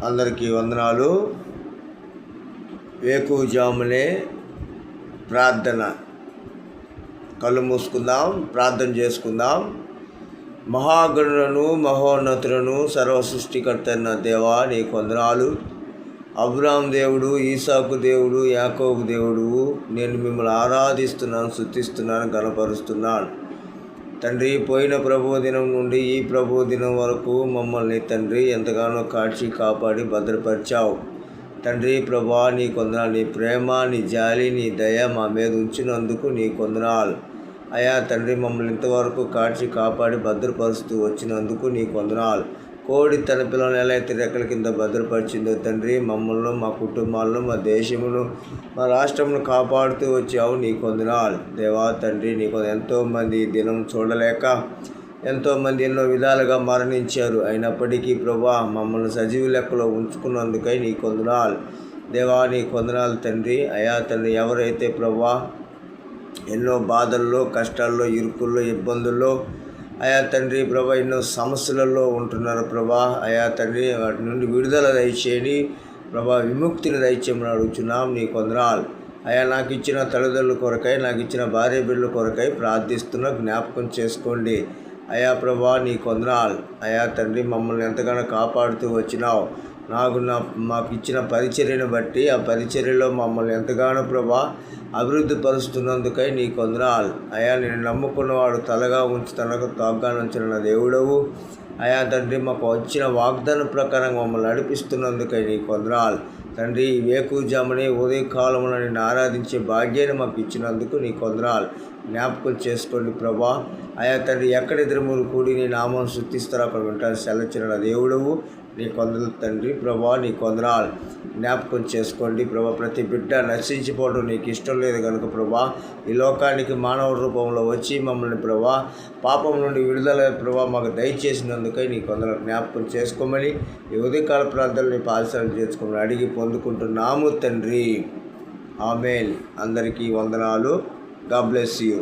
అందరికీ వందనాలు. వేకువజామునే ప్రార్థన. కళ్ళు మూసుకుందాం, ప్రార్థన చేసుకుందాం. మహాగణులను, మహోన్నతులను, సర్వ సృష్టికర్త అయిన దేవా, నీకు వందనాలు. అబ్రాహాము దేవుడు, ఈసాకు దేవుడు, యాకోబు దేవుడు, నేను మిమ్మల్ని ఆరాధిస్తున్నాను, స్తుతిస్తున్నాను, గణపరుస్తున్నాను. తండ్రి, పోయిన ప్రభువు దినం నుండి ఈ ప్రభువు దినం వరకు మమ్మల్ని తండ్రి ఎంతగానో కాచి కాపాడి భద్రపరిచావు. తండ్రి ప్రభా, నీ కొందనాలు. నీ ప్రేమ, నీ జాలి, నీ దయ మా మీద ఉంచినందుకు నీ కొందనాలు. అయా తండ్రి, మమ్మల్ని ఇంతవరకు కాచి కాపాడి భద్రపరుస్తూ వచ్చినందుకు నీ కొందనాలు. కోడి తన పిల్లలను ఎలా అయితే రెక్కల కింద భద్రపరిచిందో తండ్రి, మమ్మల్ని, మా కుటుంబాలను, మా దేశమును, మా రాష్ట్రమును కాపాడుతూ వచ్చావు. నీ కొందనాలు దేవా తండ్రి. నీకు ఎంతోమంది ఈ దినం చూడలేక ఎంతోమంది ఎన్నో విధాలుగా మరణించారు. అయినప్పటికీ ప్రభా, మమ్మల్ని సజీవ లెక్కలో ఉంచుకున్నందుకై నీ కొందనాలు దేవా. నీ కొందనాలు తండ్రి. అయా తండ్రి, ఎవరైతే ప్రభా ఎన్నో బాధల్లో, కష్టాల్లో, ఇరుకుల్లో, ఇబ్బందుల్లో అయా తండ్రి ప్రభా ఎన్నో సమస్యలలో ఉంటున్నారు ప్రభా. అయా తండ్రి, వాటి నుండి విడుదల దయచేయండి ప్రభా, విముక్తిని దయచేయమని అడుగుచున్నాం. నీ కొందనాలు. అయా నాకు ఇచ్చిన తల్లిదండ్రుల కొరకై, నాకు ఇచ్చిన భార్య బిడ్డల కొరకై ప్రార్థిస్తున్నా, జ్ఞాపకం చేసుకోండి. అయా ప్రభా, నీ కొందనాలు. అయా తండ్రి, మమ్మల్ని ఎంతగానో కాపాడుతూ వచ్చినావు. మాకు ఇచ్చిన పరిచర్యను బట్టి ఆ పరిచర్యలో మమ్మల్ని ఎంతగానో ప్రభా అభివృద్ధి పరుస్తున్నందుకై నీ కొందనాలు. అయా నేను నమ్ముకున్నవాడు తలగా ఉంచి తనకు తాగ్గా ఉంచిన దేవుడవు. అయా తండ్రి, మాకు వచ్చిన వాగ్దానం ప్రకారం మమ్మల్ని నడిపిస్తున్నందుకై నీ కొందనాలు తండ్రి. వేకువజామునే ఉదయకాలమున నిన్ను ఆరాధించే భాగ్యాన్ని మాకు ఇచ్చినందుకు నీ కొందనాలు. జ్ఞాపకం చేసుకోండి ప్రభా. అయా తండ్రి, ఎక్కడిద్దరు మీరు కూడి నీ నామం స్తుతిస్తారో అక్కడ వింటాను సెలచిన దేవుడవు. నీ కొందరు తండ్రి ప్రభా, నీ కొందనాలు. జ్ఞాపకం చేసుకోండి ప్రభా. ప్రతి బిడ్డ నశించిపోవడం నీకు ఇష్టం లేదు కనుక ప్రభా, ఈ లోకానికి మానవ రూపంలో వచ్చి మమ్మల్ని ప్రభా పాపం నుండి విడుదల ప్రభా మాకు దయచేసినందుకై నీ కొందరు జ్ఞాపకం చేసుకోమని ఈ ఉదయకాల ప్రాంతాలు నీ పాదసేవలు చేసుకోమని అడిగి పొందుకుంటున్నాము తండ్రి. ఆమేన్. అందరికీ వందనాలు. God bless you.